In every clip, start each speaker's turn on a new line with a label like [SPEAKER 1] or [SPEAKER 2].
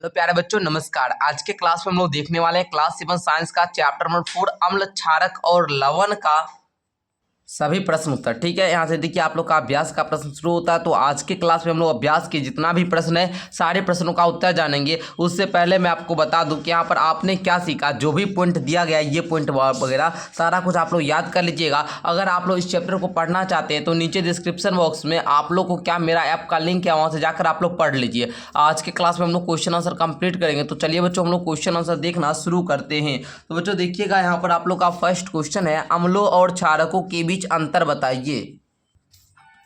[SPEAKER 1] Hello प्यारे बच्चों, नमस्कार। आज के क्लास में हम लोग देखने वाले हैं क्लास 7 साइंस का चैप्टर नंबर 4 अम्ल, क्षारक और लवण का सभी प्रश्न उत्तर। ठीक है, यहाँ से देखिए आप लोग का अभ्यास का प्रश्न शुरू होता है। तो आज के क्लास में हम लोग अभ्यास के जितना भी प्रश्न है सारे प्रश्नों का उत्तर जानेंगे। उससे पहले मैं आपको बता दूं कि यहाँ पर आपने क्या सीखा, जो भी पॉइंट दिया गया है ये पॉइंट वगैरह सारा कुछ आप लोग याद कर लीजिएगा। अगर आप लोग इस चैप्टर को पढ़ना चाहते हैं तो नीचे डिस्क्रिप्शन बॉक्स में आप लोग को क्या मेरा ऐप का लिंक है, वहाँ से जाकर आप लोग पढ़ लीजिए। आज के क्लास में हम लोग क्वेश्चन आंसर कंप्लीट करेंगे। तो चलिए बच्चों, हम लोग क्वेश्चन आंसर देखना शुरू करते हैं। तो बच्चों देखिएगा, यहाँ पर आप लोग का फर्स्ट क्वेश्चन है, अम्लों और क्षारकों के बीच अंतर बताइए।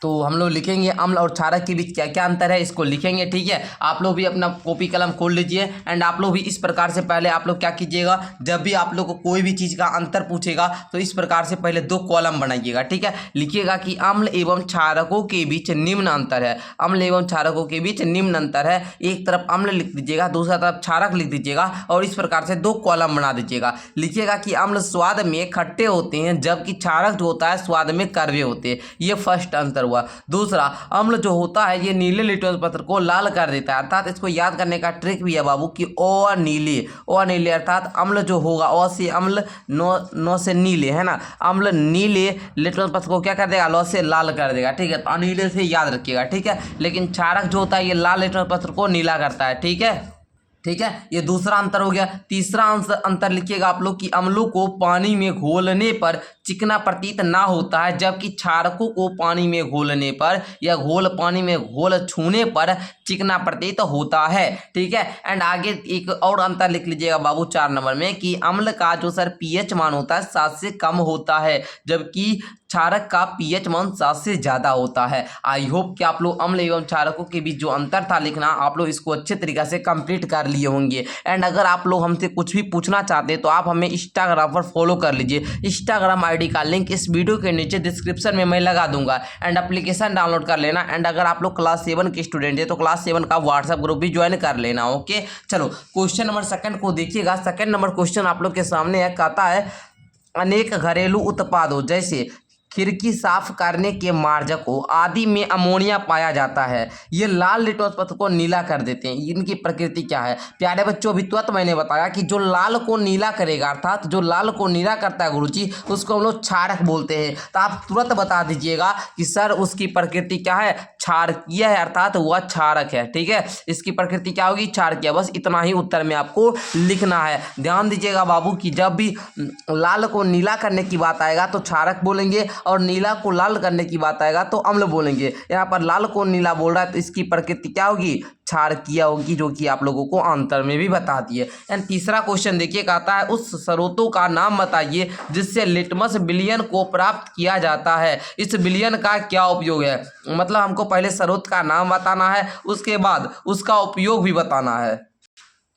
[SPEAKER 1] तो हम लोग लिखेंगे अम्ल और क्षारक के बीच क्या क्या अंतर है, इसको लिखेंगे। ठीक है, आप लोग भी अपना कॉपी कलम खोल लीजिए एंड आप लोग भी इस प्रकार से पहले आप लोग क्या कीजिएगा, जब भी आप लोग को कोई भी चीज़ का अंतर पूछेगा तो इस प्रकार से पहले 2 कॉलम बनाइएगा। ठीक है, लिखिएगा कि अम्ल एवं क्षारकों के बीच निम्न अंतर है। अम्ल एवं क्षारकों के बीच निम्न अंतर है। एक तरफ अम्ल लिख दीजिएगा, दूसरा तरफ क्षारक लिख दीजिएगा और इस प्रकार से 2 कॉलम बना दीजिएगा। लिखिएगा कि अम्ल स्वाद में खट्टे होते हैं जबकि क्षारक जो होता है स्वाद में कड़वे होते हैं। ये फर्स्ट अंतर हुआ। दूसरा, अम्ल जो होता है ये नीले लिटमस पत्र को लाल कर देता है। अर्थात इसको याद करने का ट्रिक भी है बाबू कि ओ नीले अर्थात अम्ल जो होगा ओ से अम्ल, नो से नीले, है ना। अम्ल नीले लिटमस पत्र को क्या कर देगा, लो से लाल कर देगा। ठीक है, तो नीले से याद रखिएगा। ठीक है, लेकिन क्षारक जो होता है ये लाल लिटमस पत्र को नीला करता है। ठीक है, ये दूसरा अंतर हो गया। तीसरा अंतर लिखिएगा आप लोग कि अम्लों को पानी में घोलने पर चिकना प्रतीत ना होता है जबकि क्षारकों को पानी में घोलने पर या पानी में घोल छूने पर चिकना प्रतीत होता है। ठीक है, एंड आगे एक और अंतर लिख लीजिएगा बाबू 4 नंबर में कि अम्ल का जो सर पीएच मान होता है 7 से कम होता है जबकि क्षारक का पीएच मान 7 से ज़्यादा होता है। आई होप कि आप लोग अम्ल एवं क्षारकों के बीच जो अंतर था लिखना, आप लोग इसको अच्छे तरीके से कंप्लीट कर लिए होंगे। एंड अगर आप लोग हमसे कुछ भी पूछना चाहते हैं तो आप हमें इंस्टाग्राम पर फॉलो कर लीजिए। इंस्टाग्राम आईडी का लिंक इस वीडियो के नीचे डिस्क्रिप्शन में मैं लगा दूंगा एंड एप्लीकेशन डाउनलोड कर लेना। एंड अगर आप लोग क्लास 7 के स्टूडेंट है तो क्लास 7 का व्हाट्सएप ग्रुप भी ज्वाइन कर लेना। ओके, चलो क्वेश्चन नंबर 2 को देखिएगा। सेकंड नंबर क्वेश्चन आप लोग के सामने है, कहता है अनेक घरेलू उत्पादों जैसे खिड़की साफ करने के मार्जकों आदि में अमोनिया पाया जाता है। ये लाल लिटमस पत्र को नीला कर देते हैं। इनकी प्रकृति क्या है प्यारे बच्चों? अभी तुरंत मैंने बताया कि जो लाल को नीला करेगा, अर्थात जो लाल को नीला करता है गुरुजी, उसको हम लोग क्षारक बोलते हैं। तो आप तुरंत बता दीजिएगा कि सर उसकी प्रकृति क्या है, क्षारकीय है, अर्थात वह क्षारक है। ठीक है, इसकी प्रकृति क्या होगी, क्षारकीय। बस इतना ही उत्तर में आपको लिखना है। ध्यान दीजिएगा बाबू कि जब भी लाल को नीला करने की बात आएगा तो क्षारक बोलेंगे और नीला को लाल करने की बात आएगा तो अम्ल बोलेंगे। यहाँ पर लाल को नीला बोल रहा है तो इसकी प्रकृति क्या होगी, क्षारकीय होगी, जो कि आप लोगों को अंतर में भी बता दिए। एंड तीसरा क्वेश्चन देखिए, कहता है उस स्रोतों का नाम बताइए जिससे लिटमस विलयन को प्राप्त किया जाता है। इस विलयन का क्या उपयोग है? मतलब हमको पहले स्रोत का नाम बताना है, उसके बाद उसका उपयोग भी बताना है।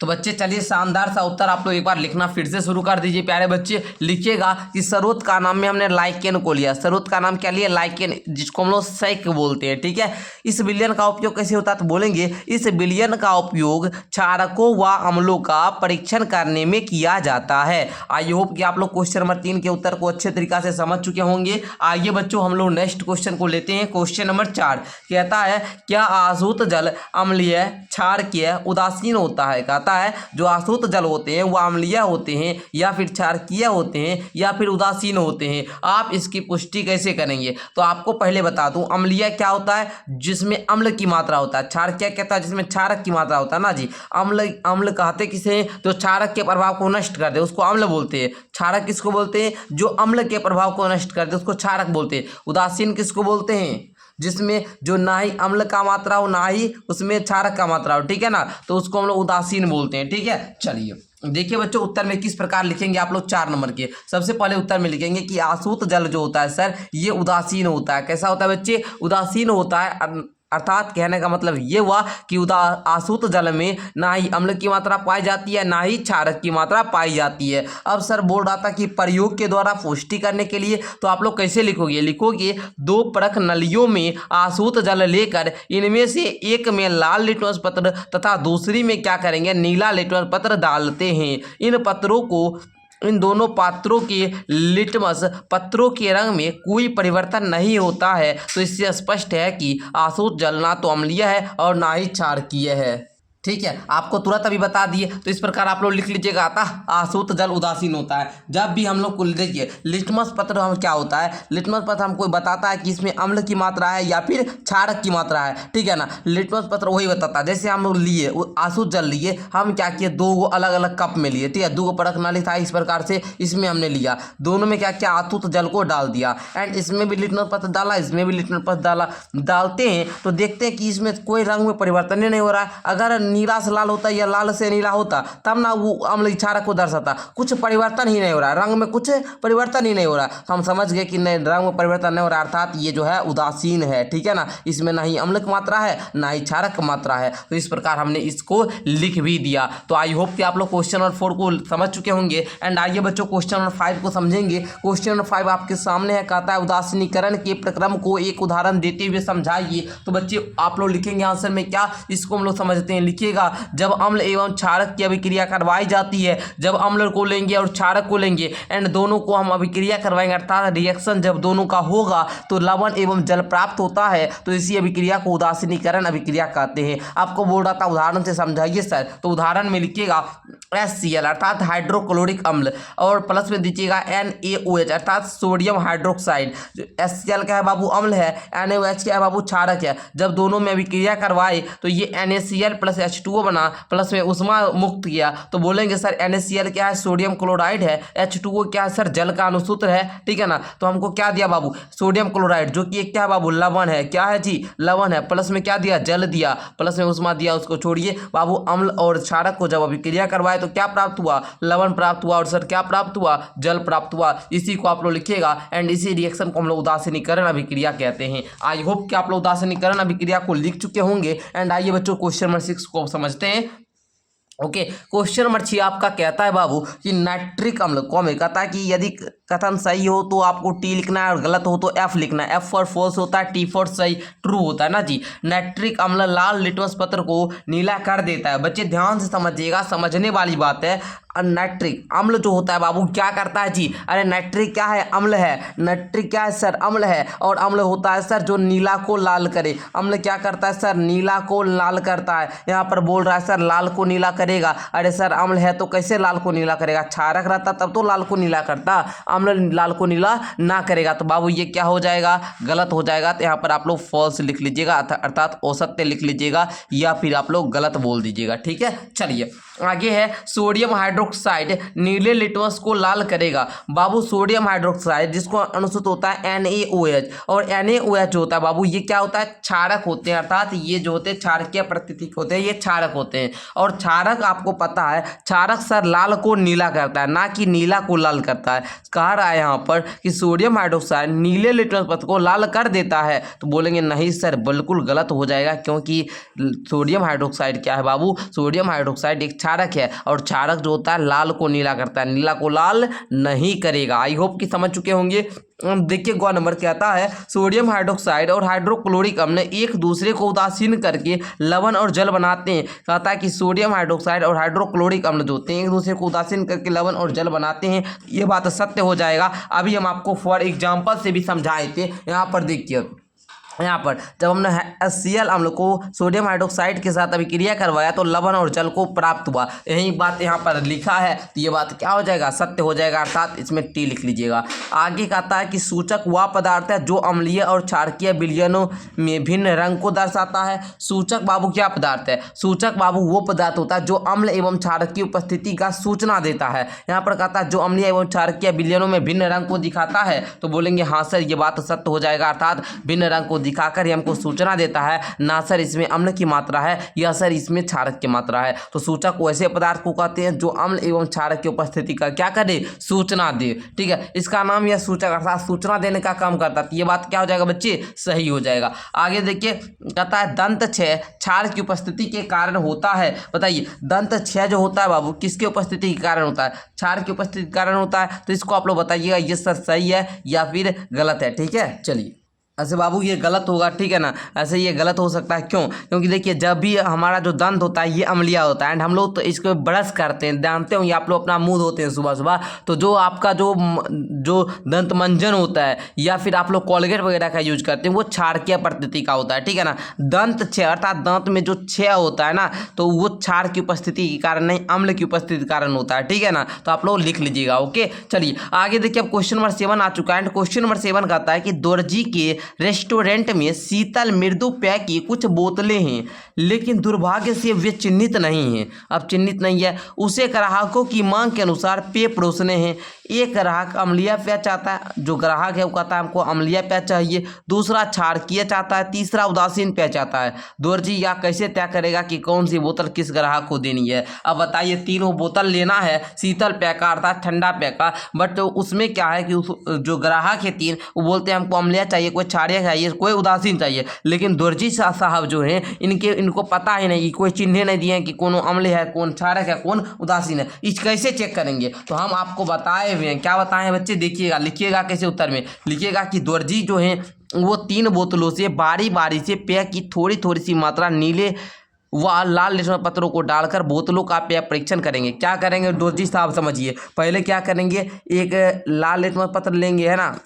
[SPEAKER 1] तो बच्चे चलिए, शानदार सा उत्तर आप लोग एक बार लिखना फिर से शुरू कर दीजिए। प्यारे बच्चे लिखिएगा कि स्रोत का नाम में हमने लाइकेन को लिया। स्रोत का नाम क्या लिया, लाइकेन, जिसको हम लोग सैक बोलते हैं। ठीक है, इस विलयन का उपयोग कैसे होता है तो बोलेंगे इस विलयन का उपयोग क्षारकों व अम्लों का परीक्षण करने में किया जाता है। आई होप कि आप लोग क्वेश्चन नंबर 3 के उत्तर को अच्छे तरीके से समझ चुके होंगे। आइए बच्चों, हम लोग नेक्स्ट क्वेश्चन को लेते हैं। क्वेश्चन नंबर 4 कहता है क्या आशुत जल अम्लीय, क्षारकीय, उदासीन होता है? कहता है जो आशुत जल होते हैं वो अम्लीय होते हैं या फिर क्षारकीय होते हैं या फिर उदासीन होते हैं। आप इसकी पुष्टि कैसे करेंगे? तो आपको पहले बता दूं, अम्लीय क्या होता है, जिसमें अम्ल की मात्रा होता है। क्षारकीय कहता है जिसमें क्षारक की मात्रा होता है ना जी। अम्ल कहते किसे, जो क्षारक के प्रभाव को नष्ट कर दे उसको अम्ल बोलते हैं। क्षारक किसको बोलते हैं, जो अम्ल के प्रभाव को नष्ट कर दे उसको क्षारक बोलते हैं। उदासीन किसको बोलते हैं, जिसमें जो ना ही अम्ल का मात्रा हो ना ही उसमें क्षारक का मात्रा हो। ठीक है ना, तो उसको हम लोग उदासीन बोलते हैं। ठीक है, चलिए देखिए बच्चों, उत्तर में किस प्रकार लिखेंगे आप लोग 4 नंबर के। सबसे पहले उत्तर में लिखेंगे कि आशुत जल जो होता है सर ये उदासीन होता है। कैसा होता है बच्चे, उदासीन होता है। अर्थात कहने का मतलब ये हुआ कि आशुत जल में ना ही अम्ल की मात्रा पाई जाती है ना ही क्षारक की मात्रा पाई जाती है। अब सर बोल रहा था कि प्रयोग के द्वारा पुष्टि करने के लिए, तो आप लोग कैसे लिखोगे 2 परख नलियों में आशुत जल लेकर इनमें से एक में लाल लिटमस पत्र तथा दूसरी में क्या करेंगे, नीला लिटमस पत्र डालते हैं। इन दोनों पात्रों के लिटमस पत्रों के रंग में कोई परिवर्तन नहीं होता है। तो इससे स्पष्ट है कि आशुत जल ना तो अम्लीय है और ना ही क्षारकीय है। ठीक है, आपको तुरंत अभी बता दिए। तो इस प्रकार आप लोग लिख लीजिएगा, अतः आसुत जल उदासीन होता है। जब भी हम लोग को देखिए लिटमस पत्र हम क्या होता है, लिटमस पत्र हमको बताता है कि इसमें अम्ल की मात्रा है या फिर क्षारक की मात्रा है, ठीक है ना। लिटमस पत्र वही बताता है। जैसे हम लोग लिए आसुत जल लिए, हम क्या किए, दो अलग अलग कप में लिए, ठीक है, दो परख नाली था, इस प्रकार से इसमें हमने लिया, दोनों में क्या किया, आसुत जल को डाल दिया, एंड इसमें भी लिटमस पत्र डाला, इसमें भी लिटमस पत्र डाला। डालते हैं तो देखते हैं कि इसमें कोई रंग में परिवर्तन ही नहीं हो रहा है। अगर नीला से लाल होता या लाल से नीला होता तब ना वो अम्ल क्षारक को दर्शाता। कुछ परिवर्तन ही नहीं हो रहा है, रंग में कुछ परिवर्तन ही नहीं हो रहा है, तो हम समझ गए कि नहीं, रंग में परिवर्तन नहीं हो रहा, अर्थात ये जो है उदासीन है, ठीक है ना। इसमें ना ही अम्ल की मात्रा है ना ही क्षारक की मात्रा है। तो इस प्रकार हमने इसको लिख भी दिया। तो आई होप कि आप लोग क्वेश्चन नंबर 4 को समझ चुके होंगे। एंड आइए बच्चों क्वेश्चन नंबर 5 को समझेंगे। क्वेश्चन नंबर 5 आपके सामने है, कहता है उदासीनीकरण के प्रक्रम को एक उदाहरण देते हुए समझाइए। तो बच्चे आप लोग लिखेंगे आंसर में क्या, इसको हम लोग समझते हैं। लिखिएगा, जब अम्ल एवं क्षारक की अभिक्रिया करवाई जाती है, जब अम्ल को लेंगे और क्षारक को लेंगे एंड दोनों को हम अभिक्रिया करवाएंगे, अर्थात रिएक्शन जब दोनों का होगा तो लवण एवं जल प्राप्त होता है, तो इसी अभिक्रिया को उदासीनीकरण अभिक्रिया कहते हैं। आपको बोल रहा था उदाहरण से समझाइए सर, तो उदाहरण में लिखिएगा HCl अर्थात हाइड्रोक्लोरिक अम्ल, और प्लस में दीजिएगा NaOH अर्थात सोडियम हाइड्रोक्साइड। HCl क्या है बाबू, अम्ल है, NaOH क्या है बाबू, क्षारक है। जब दोनों में अभिक्रिया करवाए तो ये NaCl प्लस H2O बना, प्लस में उष्मा मुक्त किया, तो बोलेंगे सर NaCl क्या है, सोडियम क्लोराइड है, H2O क्या है सर, जल का अनुसूत्र है, ठीक है ना। तो हमको क्या दिया बाबू, सोडियम क्लोराइड, जो कि एक क्या है बाबू, लवण है, क्या है जी, लवण है, प्लस में क्या दिया, जल दिया, प्लस में उष्मा दिया, उसको छोड़िए बाबू। अम्ल और क्षारक को जब अभिक्रिया करवाए तो क्या प्राप्त हुआ, लवण प्राप्त हुआ, और सर क्या प्राप्त हुआ, जल प्राप्त हुआ। इसी को आप लोग लिखिएगा, एंड इसी रिएक्शन को हम लोग उदासीनीकरण अभिक्रिया कहते हैं। आई होप कि आप लोग उदासीनीकरण अभिक्रिया को लिख चुके होंगे। एंड आइए बच्चों क्वेश्चन नंबर 6 को समझते हैं। ओके, क्वेश्चन नंबर 6 आपका कहता है बाबू कि नाइट्रिक अम्ल कॉमे, कहता है कि यदि कथन सही हो तो आपको टी लिखना है और गलत हो तो एफ लिखना है। एफ फॉर फॉल्स होता है, टी फॉर सही, ट्रू होता है ना जी। नाइट्रिक अम्ल लाल लिटमस पत्र को नीला कर देता है। बच्चे ध्यान से समझिएगा, समझने वाली बात है। नाइट्रिक अम्ल जो होता है बाबू क्या करता है जी, अरे नाइट्रिक क्या है, अम्ल है। नाइट्रिक क्या है सर, अम्ल है, और अम्ल होता है सर जो नीला को लाल करे। अम्ल क्या करता है सर, नीला को लाल करता है। यहाँ पर बोल रहा है सर लाल को नीला करेगा। अरे सर अम्ल है तो कैसे लाल को नीला करेगा, क्षारक रहता तब तो लाल को नीला करता, अम्ल लाल को नीला ना करेगा। तो बाबू ये क्या हो जाएगा, गलत हो जाएगा। तो यहाँ पर आप लोग फॉल्स लिख लीजिएगा, अर्थात असत्य लिख लीजिएगा, या फिर आप लोग गलत बोल दीजिएगा, ठीक है। चलिए आगे है, सोडियम हाइड्रोक्साइड नीले लिटमस को लाल करेगा। बाबू सोडियम हाइड्रोक्साइड जिसको अनुसूत होता है NaOH, और NaOH जो होता है बाबू ये क्या होता है, क्षारक होते हैं, अर्थात ये जो होते हैं क्षारकीय प्रकृति होते हैं, ये क्षारक होते हैं। और क्षारक आपको पता है, क्षारक सर लाल को नीला करता है, ना कि नीला को लाल करता है। कह रहा है यहाँ पर कि सोडियम हाइड्रोक्साइड नीले लिटमस पत्र को लाल कर देता है, तो बोलेंगे नहीं सर, बिल्कुल गलत हो जाएगा, क्योंकि सोडियम हाइड्रोक्साइड क्या है बाबू, सोडियम हाइड्रोक्साइड एक क्षारक है, और क्षारक जो होता है लाल को नीला करता है, नीला को लाल नहीं करेगा। आई होप कि समझ चुके होंगे। देखिए ग नंबर कहता है, सोडियम हाइड्रोक्साइड और हाइड्रोक्लोरिक अम्ल एक दूसरे को उदासीन करके लवण और जल बनाते हैं। कहता है कि सोडियम हाइड्रोक्साइड और हाइड्रोक्लोरिक अम्ल जो होते हैं एक दूसरे को उदासीन करके लवण और जल बनाते हैं। ये बात सत्य हो जाएगा। अभी हम आपको फॉर एग्जाम्पल से भी समझाए थे। यहाँ पर देखिए, यहाँ पर जब हमने HCl अम्ल को सोडियम हाइड्रोक्साइड के साथ अभिक्रिया करवाया तो लवण और जल को प्राप्त हुआ। यही बात यहाँ पर लिखा है, तो ये बात क्या हो जाएगा, सत्य हो जाएगा, अर्थात इसमें टी लिख लीजिएगा। आगे कहता है कि सूचक वह पदार्थ है जो अम्लीय और क्षारकीय विलयनों में भिन्न रंग को दर्शाता है। सूचक बाबू क्या पदार्थ है, सूचक बाबू वो पदार्थ होता है जो अम्ल एवं क्षारक की उपस्थिति का सूचना देता है। यहाँ पर कहता है जो अम्लीय एवं क्षारकीय विलयनों में भिन्न रंग को दिखाता है, तो बोलेंगे हाँ सर ये बात सत्य हो जाएगा, अर्थात भिन्न रंग को दिखाकर ये हमको सूचना देता है, ना सर इसमें अम्ल की मात्रा है या सर इसमें क्षारक की मात्रा है। तो सूचक वैसे पदार्थ को कहते हैं जो अम्ल एवं क्षारक की उपस्थिति का क्या करे, सूचना दे, ठीक है। इसका नाम यह सूचक अर्थात सूचना देने का काम करता है। ये बात क्या हो जाएगा बच्चे, सही हो जाएगा। आगे देखिए कहता है दंत क्षय क्षार की उपस्थिति के कारण होता है। बताइए दंत क्षय जो होता है बाबू किसके उपस्थिति के कारण होता है, क्षार की उपस्थिति के कारण होता है। तो इसको आप लोग बताइएगा ये सर सही है या फिर गलत है, ठीक है। चलिए ऐसे बाबू ये गलत होगा, ठीक है ना। ऐसे ये गलत हो सकता है, क्यों? क्योंकि देखिए जब भी हमारा जो दंत होता है ये अम्लीय होता है, एंड हम लोग तो इसको ब्रश करते हैं, जानते होंगे आप लोग, अपना मुंह धोते हैं सुबह सुबह, तो जो आपका जो दंत मंजन होता है या फिर आप लोग कोलगेट वगैरह का यूज करते हैं वो क्षारकीय प्रकृति का होता है, ठीक है ना। दंत क्षय अर्थात दांत में जो क्षय होता है ना, तो वो क्षार की उपस्थिति के कारण नहीं, अम्ल की उपस्थिति के कारण होता है, ठीक है ना। तो आप लोग लिख लीजिएगा। ओके, चलिए आगे देखिए, अब क्वेश्चन नंबर 7 आ चुका है। एंड क्वेश्चन नंबर 7 कहता है कि दोरजी के रेस्टोरेंट में शीतल मृदु पेय की कुछ बोतलें हैं, लेकिन दुर्भाग्य से वे चिन्हित नहीं हैं। अब चिन्हित नहीं है, उसे ग्राहकों की मांग के अनुसार पेय परोसने हैं। एक ग्राहक अम्लीय पेय चाहता है, जो ग्राहक है वो कहता है हमको अम्लीय पेय चाहिए, दूसरा क्षारकीय चाहता है, तीसरा उदासीन पेय चाहता है। दोरजी या कैसे तय करेगा कि कौन सी बोतल किस ग्राहक को देनी है? अब बताइए, तीनों बोतल लेना है, शीतल पेय का अर्थात ठंडा पेय का, बट उसमें क्या है कि जो ग्राहक है तीन, वो बोलते हैं हमको अम्लीय चाहिए, कोई क्षारीय चाहिए, कोई उदासीन चाहिए। लेकिन दोरजी साहब जो हैं इनको पता ही नहीं, कोई चिन्ह नहीं दिए कि कौन अम्लीय है, कौन क्षारक है, कौन उदासीन है। इस कैसे चेक करेंगे? तो हम आपको बताए हुए हैं। क्या बताए हैं बच्चे? देखिएगा, लिखिएगा कैसे, उत्तर में लिखिएगा कि दोरजी जो है वो 3 बोतलों से बारी बारी से पेय की थोड़ी थोड़ी सी मात्रा नीले व लाल लिटमस पत्रों को डालकर बोतलों का पेय परीक्षण करेंगे। क्या करेंगे दोरजी साहब? समझिए, पहले क्या करेंगे, एक लाल लिटमस पत्र लेंगे, है ना,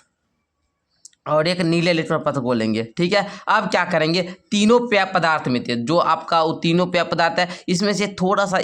[SPEAKER 1] और एक नीले लिटमस पत्र को लेंगे, ठीक है। अब क्या करेंगे, तीनों पेय पदार्थ में थे, जो आपका वो तीनों पेय पदार्थ है, इसमें से थोड़ा सा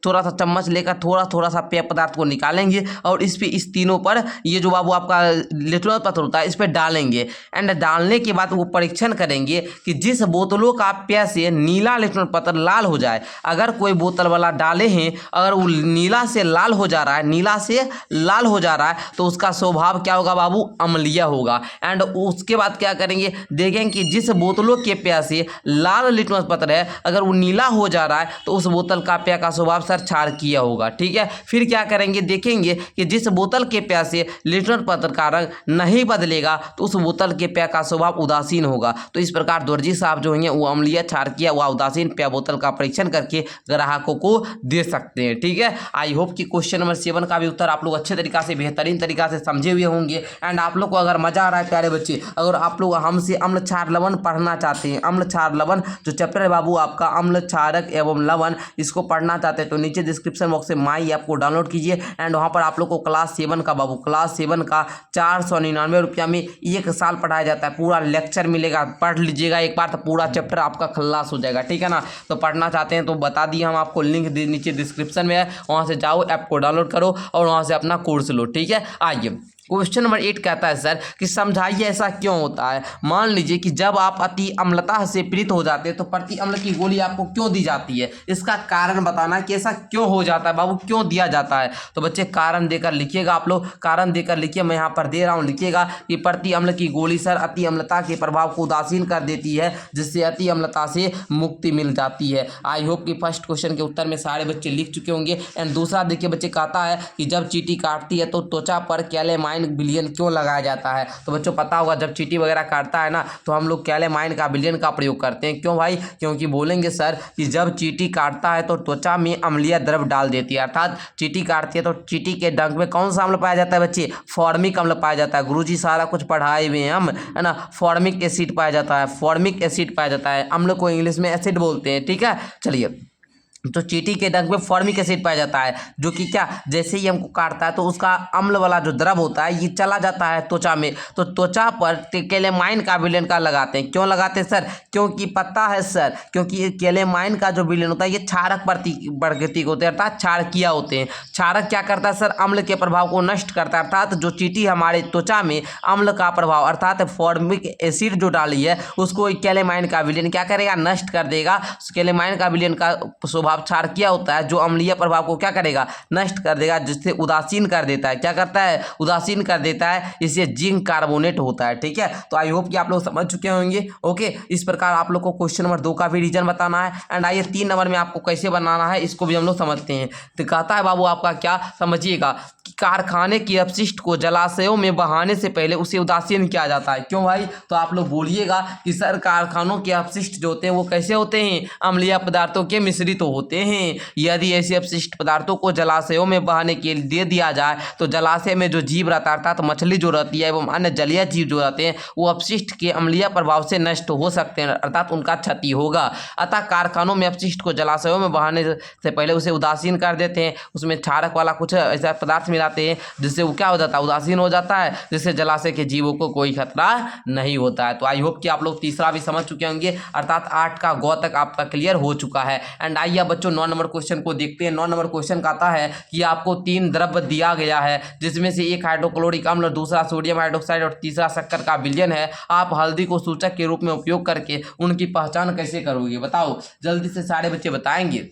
[SPEAKER 1] थोड़ा सा चम्मच लेकर थोड़ा सा पेय पदार्थ को निकालेंगे और इस तीनों पर ये जो बाबू आपका लिटमस पत्र होता है इस पर डालेंगे। एंड डालने के बाद वो परीक्षण करेंगे कि जिस बोतलों का पेय से नीला लिटमस पत्र लाल हो जाए, अगर कोई बोतल वाला डाले हैं, अगर वो नीला से लाल हो जा रहा है, नीला से लाल हो जा रहा है, तो उसका स्वभाव क्या होगा बाबू? अम्लीय होगा। एंड उसके बाद क्या करेंगे, देखेंगे कि जिस बोतलों के पेय से लाल लिटमस पत्र है, अगर वो नीला हो जा रहा है, तो उस बोतल का पेय का स्वभाव सर क्षारकीय होगा, ठीक है। फिर क्या करेंगे, देखेंगे कि जिस बोतल के पेय से लिटमस पत्र का रंग नहीं बदलेगा, तो उस बोतल के पेय का स्वभाव उदासीन होगा। तो इस प्रकार दोरजी साहब जो हैं वो अम्लीय, क्षारकीय व उदासीन पेय बोतल का परीक्षण करके ग्राहकों को दे सकते हैं, ठीक है। आई होप कि क्वेश्चन नंबर 7 का भी उत्तर आप लोग अच्छे तरीका से, बेहतरीन तरीका से समझे हुए होंगे। एंड आप लोग को अगर मजा आ रहा है प्यारे बच्चे, अगर आप लोग हमसे अम्ल क्षार लवण पढ़ना चाहते हैं, अम्ल क्षार लवण जो चैप्टर है बाबू आपका अम्ल क्षारक एवं लवण, इसको पढ़ना चाहते हैं तो नीचे डिस्क्रिप्शन बॉक्स से माई ऐप को डाउनलोड कीजिए। एंड वहाँ पर आप लोग को क्लास 7 का बाबू, क्लास 7 का 499 रुपया में 1 साल पढ़ाया जाता है, पूरा लेक्चर मिलेगा, पढ़ लीजिएगा एक बार तो पूरा चैप्टर आपका खल्लास हो जाएगा, ठीक है ना। तो पढ़ना चाहते हैं तो बता दिए हम आपको, लिंक नीचे डिस्क्रिप्शन में है, वहाँ से जाओ, ऐप को डाउनलोड करो और वहाँ से अपना कोर्स लो, ठीक है। आइए क्वेश्चन नंबर 8 कहता है सर कि समझाइए ऐसा क्यों होता है। मान लीजिए कि जब आप अति अम्लता से पीड़ित हो जाते हैं तो प्रति अम्ल की गोली आपको क्यों दी जाती है, इसका कारण बताना कि ऐसा क्यों हो जाता है बाबू, क्यों दिया जाता है। तो बच्चे कारण देकर लिखिएगा, आप लोग कारण देकर लिखिए, मैं यहाँ पर दे रहा हूँ, लिखिएगा कि प्रति अम्ल की गोली सर अति अम्लता के प्रभाव को उदासीन कर देती है, जिससे अति अम्लता से मुक्ति मिल जाती है। आई होप कि फर्स्ट क्वेश्चन के उत्तर में सारे बच्चे लिख चुके होंगे। एंड दूसरा देखिए बच्चे, कहता है कि जब चींटी काटती है तो त्वचा पर कैलेमाइन विलयन क्यों लगाया जाता है। तो बच्चों पता होगा, जब चींटी वगैरह काटता है ना तो हम लोग कैलेमाइन का विलयन का प्रयोग करते हैं। क्यों भाई? क्योंकि बोलेंगे सर कि जब चींटी काटता है तो त्वचा में अम्लीय द्रव डाल देती है, अर्थात चींटी काटती है तो चींटी के डंक में कौन सा अम्ल पाया जाता है बच्चे? फॉर्मिक अम्ल पाया जाता है। गुरुजी सारा कुछ पढ़ाए हुए हैं हम, है ना। फॉर्मिक एसिड पाया जाता है, फॉर्मिक एसिड पाया जाता है, अम्ल को इंग्लिश में एसिड बोलते हैं, ठीक है। चलिए, तो चींटी के डंक में फॉर्मिक एसिड पाया जाता है, जो कि क्या, जैसे ही हमको काटता है तो उसका अम्ल वाला जो द्रव होता है ये चला जाता है त्वचा में, तो त्वचा पर कैलेमाइन का विलयन का लगाते हैं। क्यों लगाते हैं सर? क्योंकि पता है सर, क्योंकि कैलेमाइन का जो विलयन होता है ये क्षारक प्रकृति के होते हैं, अर्थात क्षारकीय होते हैं। क्षारक क्या करता है सर? अम्ल के प्रभाव को नष्ट करता है, अर्थात जो चींटी हमारे त्वचा में अम्ल का प्रभाव अर्थात फॉर्मिक एसिड जो डाली है उसको कैलेमाइन का विलयन क्या करेगा? नष्ट कर देगा। कैलेमाइन का विलयन का स्वभाव क्षारकीय होता है, जो अम्लीय प्रभाव को क्या करेगा? नष्ट कर देगा, जिससे उदासीन कर देता है। क्या करता है? उदासीन कर देता है, इससे जिंक कार्बोनेट होता है, ठीक है। तो आई होप कि आप लोग समझ चुके होंगे। ओके, इस प्रकार आप लोग को क्वेश्चन नंबर 2 का भी रीजन बताना है। एंड आइए 3 नंबर में आपको कैसे बनाना है इसको भी हम लोग समझते हैं। तो कहता है बाबू आपका क्या, समझिएगा कारखाने की अपशिष्ट को जलाशयों में बहाने से पहले उसे उदासीन किया जाता है। क्यों भाई? तो आप लोग बोलिएगा कि सर कारखानों के अपशिष्ट जो होते हैं वो कैसे होते हैं? अम्लीय पदार्थों के मिश्रित तो होते हैं। यदि ऐसे अपशिष्ट पदार्थों को जलाशयों में बहाने के लिए दे दिया जाए तो जलाशय में जो जीव रहता है अर्थात मछली जो रहती है एवं अन्य जलीय जीव जो रहते हैं वो अपशिष्ट के अम्लीय प्रभाव से नष्ट हो सकते हैं अर्थात उनका क्षति होगा। अतः कारखानों में अपशिष्ट को जलाशयों में बहाने से पहले उसे उदासीन कर देते हैं। उसमें क्षारक वाला कुछ ऐसा पदार्थ मिलाते हैं जिससे वो क्या हो जाता है? उदासीन हो जाता है, जिससे जलाशय के जीवों को कोई खतरा नहीं होता है। तो आई होप कि आप लोग तीसरा भी समझ चुके होंगे अर्थात 8 का गौ तक आपका क्लियर हो चुका है। एंड आइए बच्चों 9 नंबर क्वेश्चन को देखते हैं। 9 नंबर क्वेश्चन का आता है कि आपको 3 द्रव्य दिया गया है जिसमें से एक हाइड्रोक्लोरिक अम्ल, दूसरा सोडियम हाइड्रोक्साइड और तीसरा शक्कर का विलयन है। आप हल्दी को सूचक के रूप में उपयोग करके उनकी पहचान कैसे करोगे? बताओ, जल्दी से सारे बच्चे बताएंगे।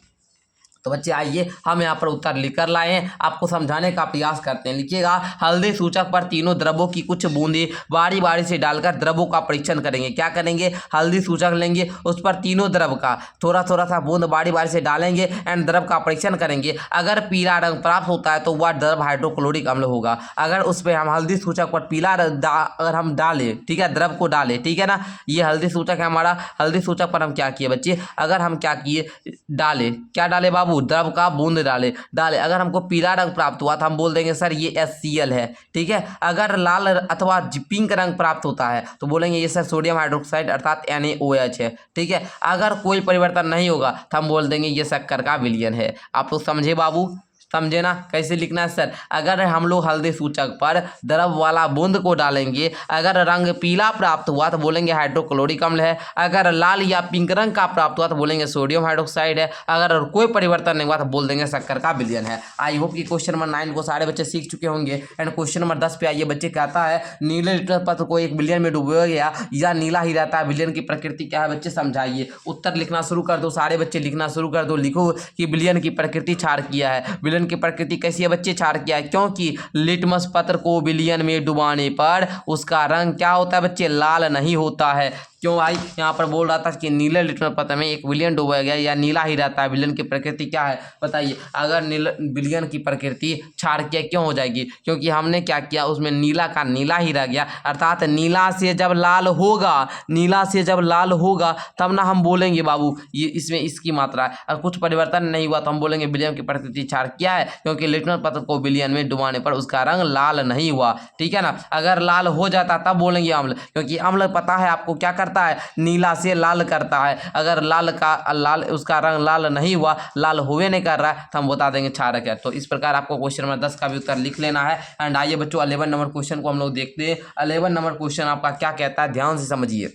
[SPEAKER 1] तो बच्चे आइए हम यहाँ पर उत्तर लिख कर लाए हैं, आपको समझाने का प्रयास करते हैं। लिखिएगा, हल्दी सूचक पर तीनों द्रव्यों की कुछ बूंदे बारी बारी से डालकर द्रव्यों का परीक्षण करेंगे। क्या करेंगे? हल्दी सूचक लेंगे, उस पर तीनों द्रव का थोड़ा थोड़ा सा बूंद बारी बारी से डालेंगे एंड द्रव का परीक्षण करेंगे। अगर पीला रंग प्राप्त होता है तो वह द्रव हाइड्रोक्लोरिक अम्ल होगा। अगर उस पर हम हल्दी सूचक पर पीला अगर हम डालें, ठीक है, द्रव को डालें, ठीक है ना, ये हल्दी सूचक है हमारा। हल्दी सूचक पर हम क्या किए बच्चे? अगर हम क्या किए? डाले, क्या डाले बाबू? द्रव का बूंद डाले। अगर हमको पीला रंग प्राप्त हुआ तो हम बोल देंगे सर ये HCl है, ठीक है। अगर लाल अथवा पिंक रंग प्राप्त होता है तो बोलेंगे ये सर सोडियम हाइड्रोक्साइड अर्थात NaOH है, ठीक है। अगर कोई परिवर्तन नहीं होगा तो हम बोल देंगे ये शक्कर का विलयन है। आप लोग समझे बाबू? समझे ना कैसे लिखना है सर? अगर हम लोग हल्दी सूचक पर द्रव वाला बूंद को डालेंगे, अगर रंग पीला प्राप्त हुआ तो बोलेंगे हाइड्रोक्लोरिक अम्ल है। अगर लाल या पिंक रंग का प्राप्त हुआ तो बोलेंगे सोडियम हाइड्रोक्साइड है। अगर कोई परिवर्तन नहीं हुआ तो बोल देंगे शक्कर का विलयन है। आई होप कि क्वेश्चन नंबर 9 को सारे बच्चे सीख चुके होंगे। एंड क्वेश्चन नंबर 10 पे आइए बच्चे, कहता है नीले लिटमस पत्र को एक विलयन में डुबोया गया या नीला ही रहता है, विलयन की प्रकृति क्या है? बच्चे समझाइए। उत्तर लिखना शुरू कर दो, सारे बच्चे लिखना शुरू कर दो। लिखो कि विलयन की प्रकृति क्षार किया है। विलयन की प्रकृति कैसी है बच्चे? क्षार किया है, क्योंकि लिटमस पत्र को विलयन में डुबाने पर उसका रंग क्या होता है बच्चे? लाल नहीं होता है। क्यों भाई? यहाँ पर बोल रहा था कि नीले लिटमस पत्र में एक विलयन डुबाया गया या नीला ही रहता है, विलयन की प्रकृति क्या है बताइए? अगर विलयन की प्रकृति क्षारकीय क्यों हो जाएगी? क्योंकि हमने क्या किया, उसमें नीला का नीला ही रह गया, अर्थात नीला से जब लाल होगा, नीला से जब लाल होगा तब ना हम बोलेंगे बाबू ये इसमें इसकी मात्रा है। अगर कुछ परिवर्तन नहीं हुआ तो हम बोलेंगे विलयन की प्रकृति क्षारकीय है, क्योंकि लिटमस पत्र को विलयन में डुबाने पर उसका रंग लाल नहीं हुआ, ठीक है ना। अगर लाल हो जाता तब बोलेंगे अम्ल, क्योंकि अम्ल पता है आपको क्या करता है? नीला से लाल करता है। अगर लाल उसका रंग लाल नहीं हुआ, लाल हुए नहीं कर रहा है तो हम बता देंगे क्षारक है। तो इस प्रकार आपको क्वेश्चन नंबर 10 का भी उत्तर लिख लेना है। एंड आइए बच्चों 11 नंबर क्वेश्चन को हम लोग देखते हैं। 11 नंबर क्वेश्चन आपका क्या कहता है, ध्यान से समझिए।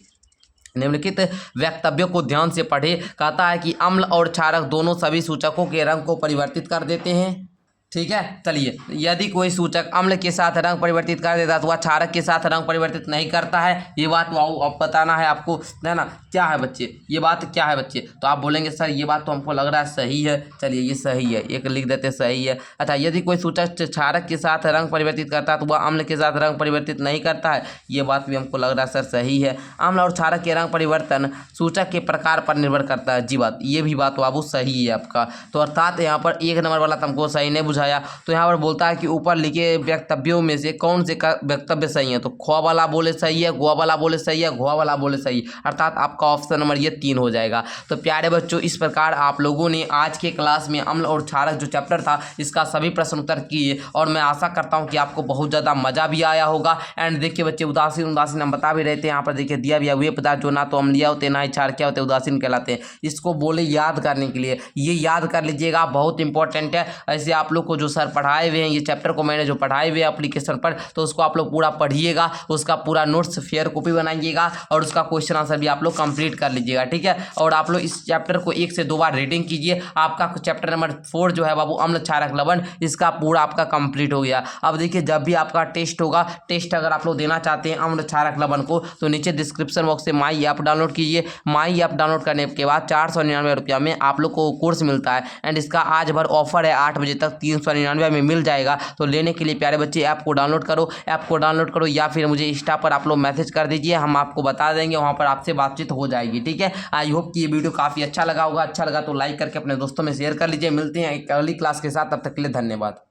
[SPEAKER 1] निम्नलिखित वक्तव्यों को ध्यान से पढ़े। कहता है कि अम्ल और क्षारक दोनों सभी सूचकों के रंग को परिवर्तित कर देते हैं, ठीक है। चलिए, यदि कोई सूचक अम्ल के साथ रंग परिवर्तित कर देता है तो वह क्षारक के साथ रंग परिवर्तित नहीं करता है। ये बात अब बताना है आपको, है ना। क्या है बच्चे? ये बात क्या है बच्चे? तो आप बोलेंगे सर ये बात तो हमको लग रहा है सही है। चलिए ये सही है, एक लिख देते सही है। अच्छा, यदि कोई सूचक क्षारक के साथ रंग परिवर्तित करता है तो वह अम्ल के साथ रंग परिवर्तित नहीं करता है। ये बात भी हमको लग रहा है सर सही है। अम्ल और क्षारक के रंग परिवर्तन सूचक के प्रकार पर निर्भर करता है। जी बात, ये भी बात बाबू सही है आपका। तो अर्थात यहाँ पर 1 नंबर वाला तुमको सही नहीं बुझाया। तो यहाँ पर बोलता है कि ऊपर लिखे वक्तव्यों में से कौन से का वक्तव्य सही है? तो ख वाला बोले सही है, गो वाला बोले सही है, घ वाला बोले सही, अर्थात आपका ऑप्शन नंबर ये 3 हो जाएगा। तो प्यारे बच्चों, इस प्रकार आप लोगों ने आज के क्लास में अम्ल और क्षारक जो चैप्टर था इसका सभी प्रश्न उत्तर किए, और मैं आशा करता हूँ कि आपको बहुत ज़्यादा मजा भी आया होगा। एंड देखिए बच्चे, उदासीन हम बता भी रहे थे, यहाँ पर देखिए दिया भी है, वे पदार्थ जो ना तो अम्लीय होते ना ही क्षारकीय होते उदासीन कहलाते हैं। इसको बोले याद करने के लिए, ये याद कर लीजिएगा, बहुत इंपॉर्टेंट है। ऐसे आप लोग को जो सर पढ़ाए हुए हैं, ये चैप्टर को मैंने जो पढ़ाए हुए एप्लीकेशन पर, तो उसको आप लोग पूरा पढ़िएगा, उसका पूरा नोट्स फेयर कॉपी बनाइएगा और उसका क्वेश्चन आंसर भी आप लोग कंप्लीट कर लीजिएगा, ठीक है। और आप लोग इस चैप्टर को 1 से 2 बार रीडिंग कीजिए। आपका चैप्टर नंबर 4 जो है बाबू अम्ल क्षारक लवण, इसका पूरा आपका कंप्लीट हो गया। अब देखिए, जब भी आपका टेस्ट होगा, टेस्ट अगर आप लोग देना चाहते हैं अम्ल क्षारक लवण को, तो नीचे डिस्क्रिप्शन बॉक्स से माई ऐप डाउनलोड कीजिए। माई ऐप डाउनलोड करने के बाद 499 रुपया में आप लोग को कोर्स मिलता है। एंड इसका आज भर ऑफर है, 8 बजे तक 399 में मिल जाएगा। तो लेने के लिए प्यारे बच्चे ऐप को डाउनलोड करो, या फिर मुझे इंस्टा पर आप लोग मैसेज कर दीजिए, हम आपको बता देंगे, वहाँ पर आपसे बातचीत हो जाएगी, ठीक है। आई होप कि ये वीडियो काफ़ी अच्छा लगा होगा। अच्छा लगा तो लाइक करके अपने दोस्तों में शेयर कर लीजिए। मिलते हैं एक अगली क्लास के साथ, तब तक के लिए धन्यवाद।